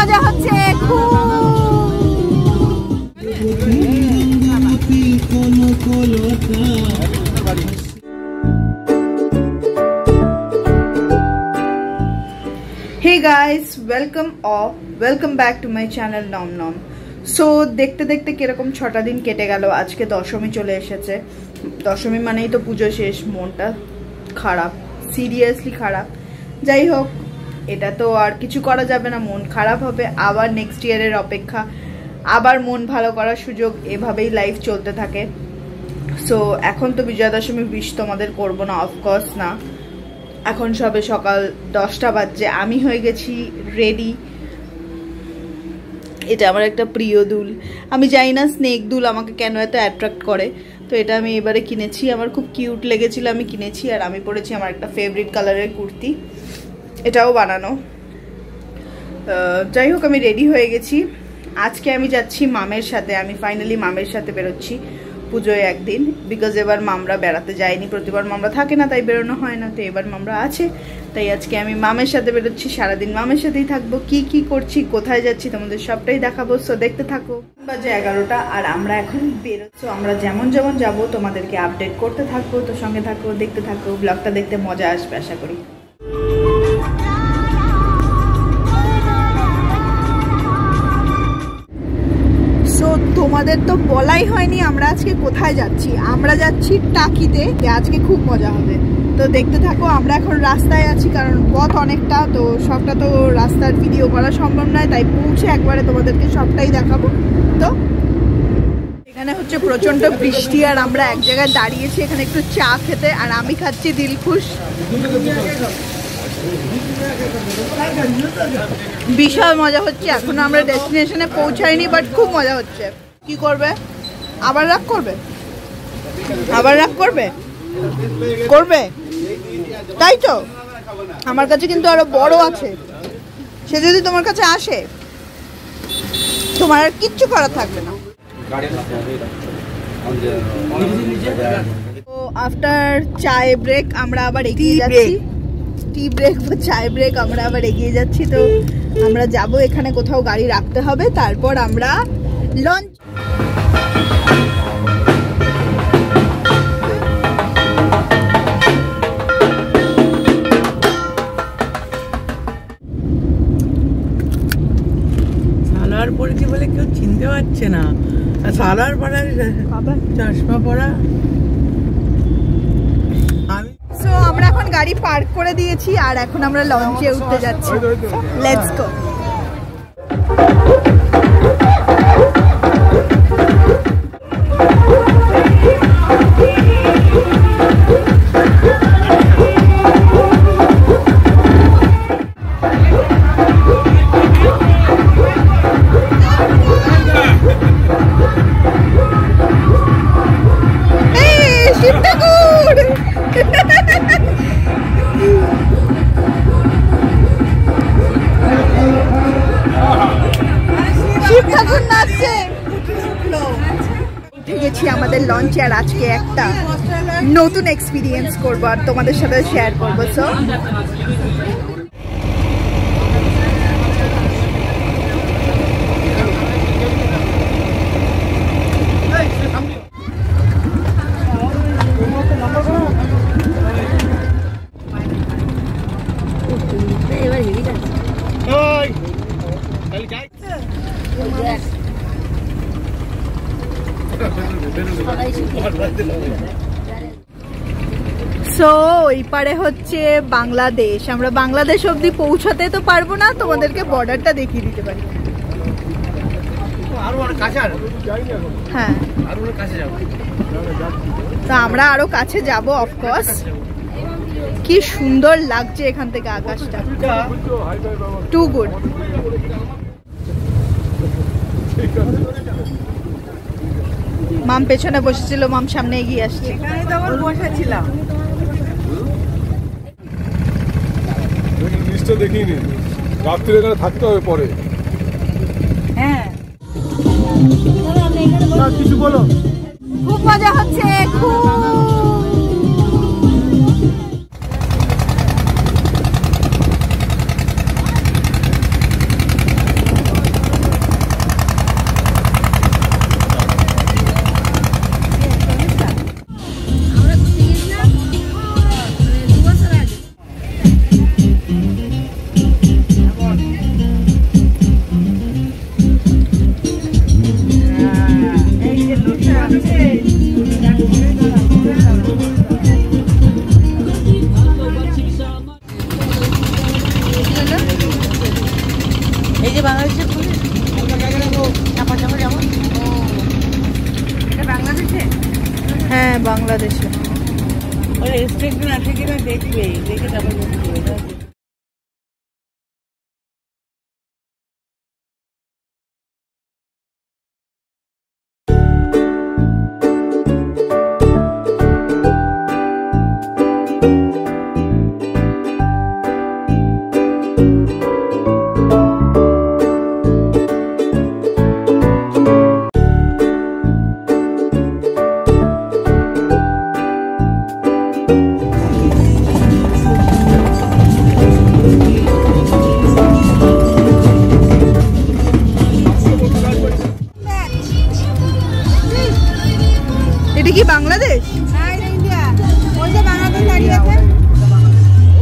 মজা হচ্ছে খুব। Hey guys, welcome back to my channel Nom Nom. So দেখতে দেখতে কিরকম 6টা দিন কেটে গেল। আজকে দশমী চলে এসেছে। দশমী মানেই তো পুজো শেষ। মনটা খারাপ, সিরিয়াসলি খারাপ। যাই হোক, এটা তো আর কিছু করা যাবে না, মন খারাপ হবে। আবার নেক্সট ইয়ারের অপেক্ষা, আবার মন ভালো করার সুযোগ। এভাবেই লাইফ চলতে থাকে। সো এখন তো বিজয়া দশমী উইশ তোমাদের করবো না, অফকোর্স না। এখন সবে সকাল 10টা বাজছে। আমি হয়ে গেছি রেডি। এটা আমার একটা প্রিয় দুল। আমি জানি না স্নেক দুল আমাকে কেন এত অ্যাট্রাক্ট করে, তো এটা আমি এবারে কিনেছি। আমার খুব কিউট লেগেছিল, আমি কিনেছি। আর আমি পরেছি আমার একটা ফেভারিট কালারের কুর্তি, এটাও বানানো। যাই হোক, আমি রেডি হয়ে গেছি। আজকে আমি যাচ্ছি মামের সাথে। আমি ফাইনালি মামের সাথে বেরোচ্ছি পুজোয় একদিন, বিকজ এবার মামরা বেড়াতে যায়নি। প্রতিবার মামরা থাকে না, তাই বেরোনো হয় না। তো এবার মামরা আছে, তাই আজকে আমি মামের সাথে বেরোচ্ছি। সারাদিন মামের সাথেই থাকবো। কি করছি, কোথায় যাচ্ছি, তোমাদের সবটাই দেখাবো। সো দেখতে থাকো। বাজে 11টা আর আমরা এখন বেরোচ্ছি। আমরা যেমন যাবো তোমাদেরকে আপডেট করতে থাকবো। তো সঙ্গে থাকো, দেখতে থাকো। ব্লগটা দেখতে মজা আসবে আশা করি। তোমাদের তো বলাই হয়নি আমরা আজকে কোথায় যাচ্ছি। আমরা যাচ্ছি টাকিতে। আজকে খুব মজা হবে, তো দেখতে থাকো। আমরা এখন রাস্তায় আছি, কারণ পথ অনেকটা, তো সবটা তো রাস্তার ভিডিও করা সম্ভব নয়। তাই পৌঁছে একবারে তোমাদেরকে সবটাই দেখাবো। তো এখানে হচ্ছে প্রচন্ড বৃষ্টি, আর আমরা এক জায়গায় দাঁড়িয়েছি এখানে একটু চা খেতে। আর আমি খাচ্ছি দিলখুশ। বিশাল মজা হচ্ছে। এখনো আমরা ডেস্টিনেশনে পৌঁছাইনি, বাট খুব মজা হচ্ছে। কি করবে? আবার রাগ করবে? করবে তাই তো। আমার কাছে কিন্তু আরো বড় আছে। সে যদি তোমার কাছে আসে, তোমার আর কিচ্ছু করার থাকবে না। তো আফটার চায় ব্রেক আমরা আবার এগিয়ে যাচ্ছি। টি ব্রেক বা চায় ব্রেক, আমরা আবার এগিয়ে যাচ্ছি। তো আমরা যাব, এখানে কোথাও গাড়ি রাখতে হবে, তারপর আমরা লঞ্চ। সালোয়ার পরেছি বলে কেউ চিনতে পারছে না। সালোয়ার পরা, চশমা পরা। আমরা এখন গাড়ি পার্ক করে দিয়েছি, আর এখন আমরা লঞ্চে উঠতে যাচ্ছি। Let's go. আমাদের লঞ্চে, আর আজকে একটা নতুন এক্সপিরিয়েন্স করবো আর তোমাদের সাথে শেয়ার করবো। সো ওই পারে হচ্ছে বাংলাদেশ। আমরা বাংলাদেশ অব্দি পৌঁছাতে তো পারবো না, তোমাদেরকে বর্ডারটা দেখিয়ে দিতে পারি। হ্যাঁ, তো আমরা আরো কাছে যাব অফকোর্স। কি সুন্দর লাগছে এখান থেকে আকাশটা, টু গুড। মাম পেছনে বসেছিল, মাম সামনে এগিয়ে আসছে। এখানে তো আবার বসেছিলাম। জিনিসটা দেখিনি, রাত্রে এখানে থাকতে হবে পরে। হ্যাঁ, কিছু বলো। খুব মজা হচ্ছে, খুব। এই যে বাংলাদেশের পুলিশ চাপা চাপা যেমন এটা বাংলাদেশে। হ্যাঁ বাংলাদেশে। ওই স্টেশন আছে কিনা দেখবে, দেখে তারপর দেখবে। এটা কি বাংলাদেশ?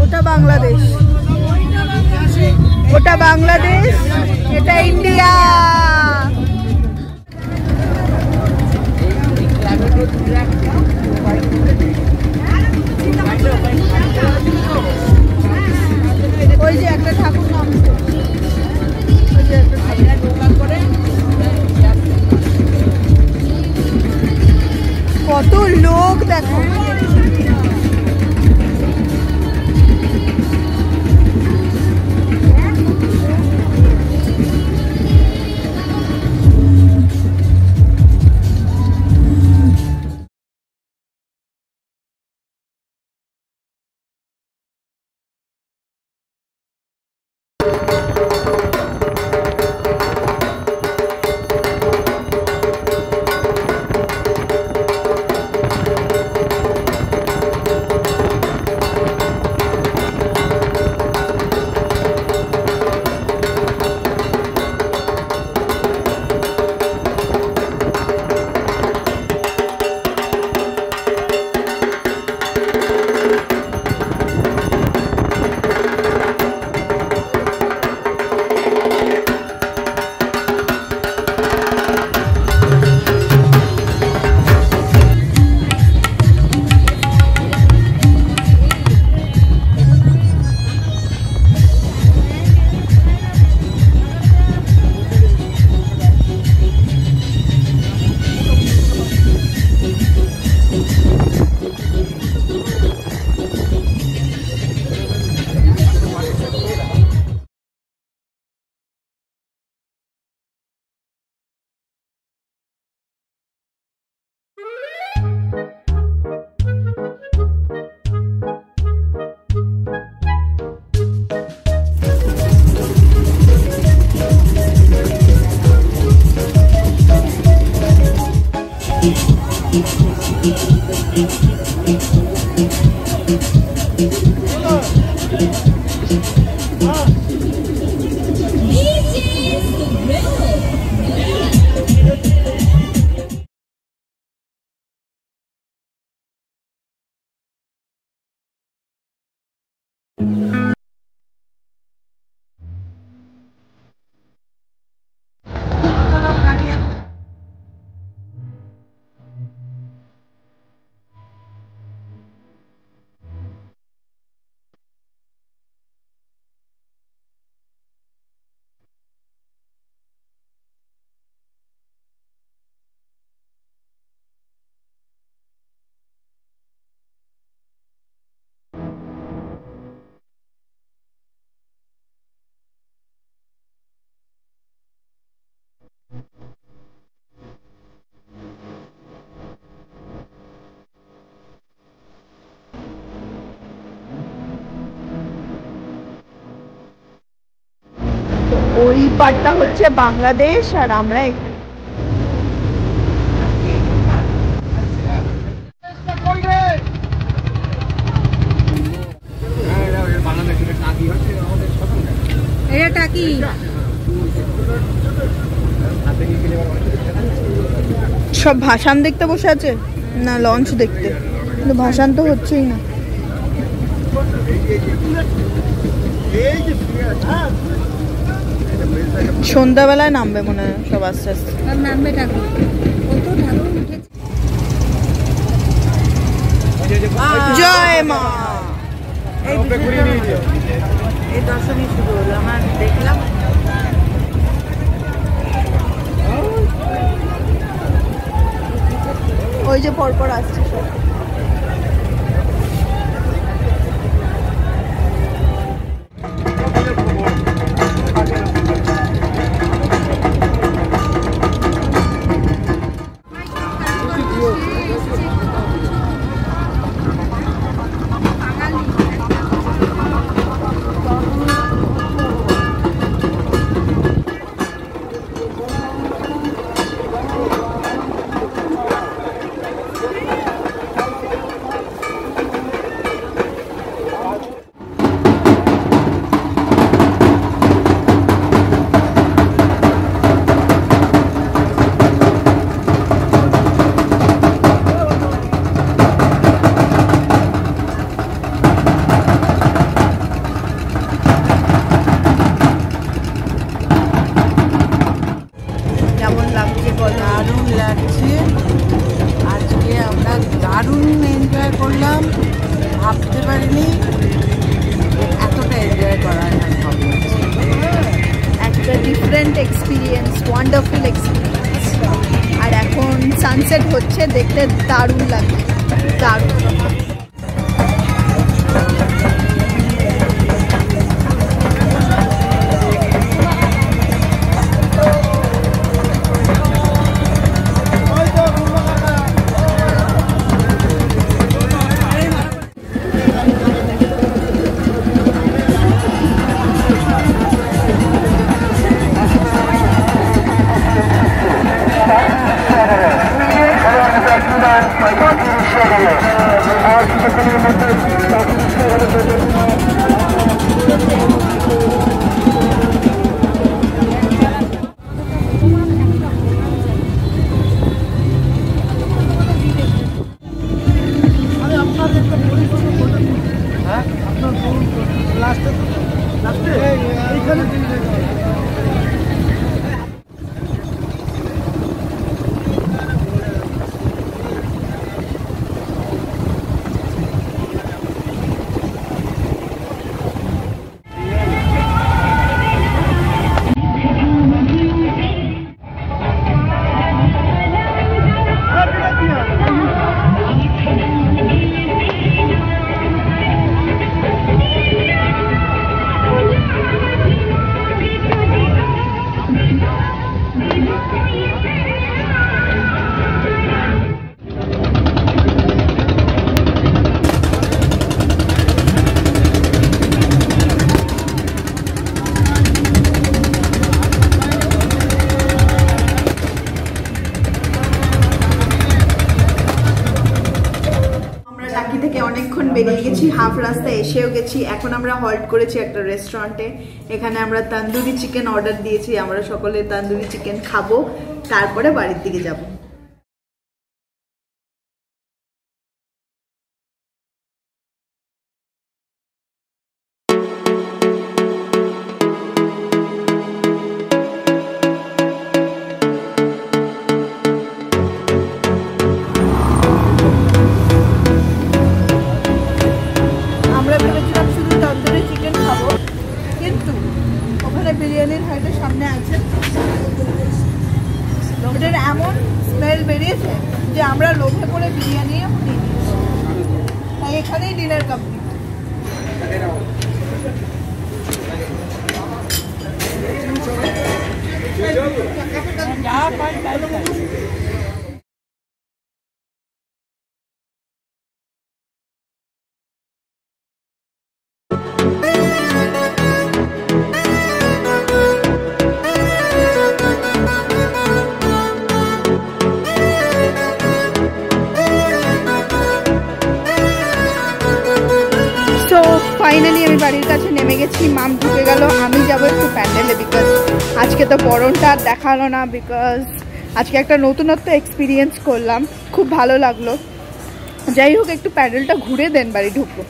ওটা বাংলাদেশ, ওটা বাংলাদেশ, এটা ইন্ডিয়া। ওই যে একটা ঠাকুর নামছে, ওই যে একটা কত লোক দেখো। ওই পাটটা হচ্ছে বাংলাদেশ আর আমরা এটা কি সব ভাসান দেখতে বসে আছে না লঞ্চ দেখতে, কিন্তু ভাসান তো হচ্ছেই না। সন্ধ্যাবেলায় নামবে মনে হয় সব আস্তে আস্তে নামবে ঠাকুর। জয় মা। এই দর্শনই শুরু হলো আমার, দেখলাম পর আসছে সব। দারুণ লাগছে। আজকে আমরা দারুণ এনজয় করলাম, ভাবতে পারিনি এতটা এনজয় করা হবে। একটা ডিফারেন্ট এক্সপিরিয়েন্স, ওয়ান্ডারফুল এক্সপিরিয়েন্স। আর এখন সানসেট হচ্ছে, দেখতে দারুণ লাগছে, দারুণ। অনেকক্ষণ বেরিয়ে গেছি, হাফ রাস্তায় এসেও গেছি। এখন আমরা হল্ট করেছি একটা রেস্টুরেন্টে। এখানে আমরা তন্দুরি চিকেন অর্ডার দিয়েছি। আমরা সকলে তন্দুরি চিকেন খাবো, তারপরে বাড়ির দিকে যাব। বিরিয়ানির হয়তো সামনে আছে, এটার এমন স্মেল বেরিয়েছে যে আমরা লোভে করে বিরিয়ানি নিয়ে নিয়েছি। তাই এখানেই ডিনার কমপ্লিট। ফাইনালি আমি বাড়ির কাছে নেমে গেছি। মাম ঢুকে গেল, আমি যাবো একটু প্যান্ডেলে, বিকজ আজকে তো বরণটা আর দেখালো না, বিকজ আজকে একটা নতুনত্ব এক্সপিরিয়েন্স করলাম, খুব ভালো লাগলো। যাই হোক, একটু প্যান্ডেলটা ঘুরে দেন, বাড়ি ঢুকবো।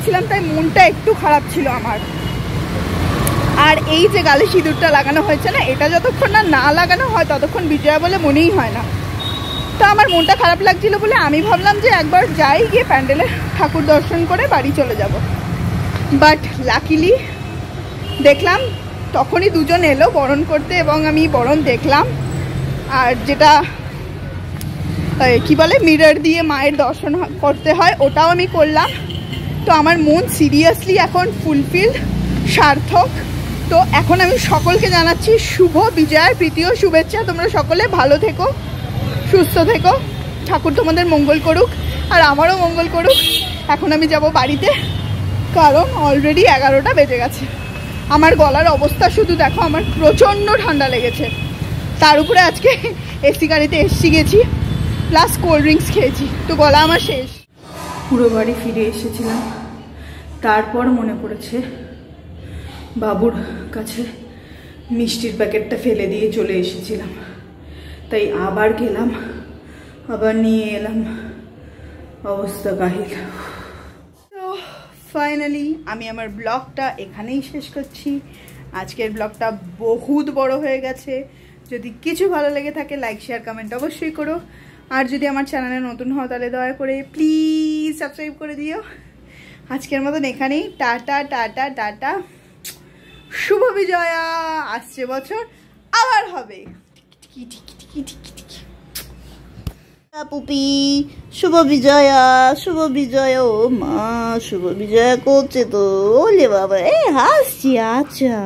গেছিলাম, তাই মনটা একটু খারাপ ছিল আমার। আর এই যে গালে সিঁদুরটা লাগানো হয়েছে না, এটা যতক্ষণ না লাগানো হয় ততক্ষণ বিজয়া বলে মনেই হয় না। তো আমার মনটা খারাপ লাগছিল বলে আমি ভাবলাম যে একবার যাই, গিয়ে প্যান্ডেলে ঠাকুর দর্শন করে বাড়ি চলে যাব। বাট লাকিলি দেখলাম তখনই দুজন এলো বরণ করতে, এবং আমি বরণ দেখলাম। আর যেটা কি বলে মিরর দিয়ে মায়ের দর্শন করতে হয়, ওটাও আমি করলাম। তো আমার মন সিরিয়াসলি এখন ফুলফিল, সার্থক। তো এখন আমি সকলকে জানাচ্ছি শুভ বিজয়ার প্রীতি ও শুভেচ্ছা। তোমরা সকলে ভালো থেকো, সুস্থ থেকো, ঠাকুর তোমাদের মঙ্গল করুক আর আমারও মঙ্গল করুক। এখন আমি যাব বাড়িতে, কারণ অলরেডি 11টা বেজে গেছে। আমার গলার অবস্থা শুধু দেখো, আমার প্রচণ্ড ঠান্ডা লেগেছে। তার উপরে আজকে এসি গাড়িতে গেছি, প্লাস কোল্ড ড্রিঙ্কস খেয়েছি, তো গলা আমার শেষ। পুরো বাড়ি ফিরে এসেছিলাম, তারপর মনে পড়েছে বাবুর কাছে মিষ্টির প্যাকেটটা ফেলে দিয়ে চলে এসেছিলাম। তাই আবার গেলাম, আবার নিয়ে এলাম, অবস্থা কাহিল। তো ফাইনালি আমি আমার ব্লগটা এখানেই শেষ করছি। আজকের ব্লগটা বহুত বড় হয়ে গেছে। যদি কিছু ভালো লেগে থাকে লাইক শেয়ার কমেন্ট অবশ্যই করো। আর যদি আমার চ্যানেলে নতুন হও তাহলে দয়া করে প্লিজ সাবস্ক্রাইব করে দিও। আজকের মতন এখানেই টাটা টাটা টাটা। শুভ বিজয়া, আসছে বছর আবার হবে। পুপি শুভ বিজয়া, শুভ বিজয়। ও মা, শুভ বিজয়া করছে তো। ওলে বাবা, হাসছি। আচ্ছা,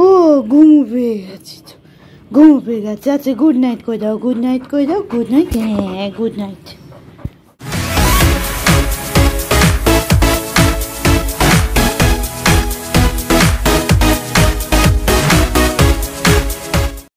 ও ঘুম পেয়ে গেছে, ঘুম পেয়ে গেছে। আচ্ছা, গুড নাইট করে দাও, গুড নাইট করে দাও, গুড নাইট। হ্যাঁ, গুড নাইট।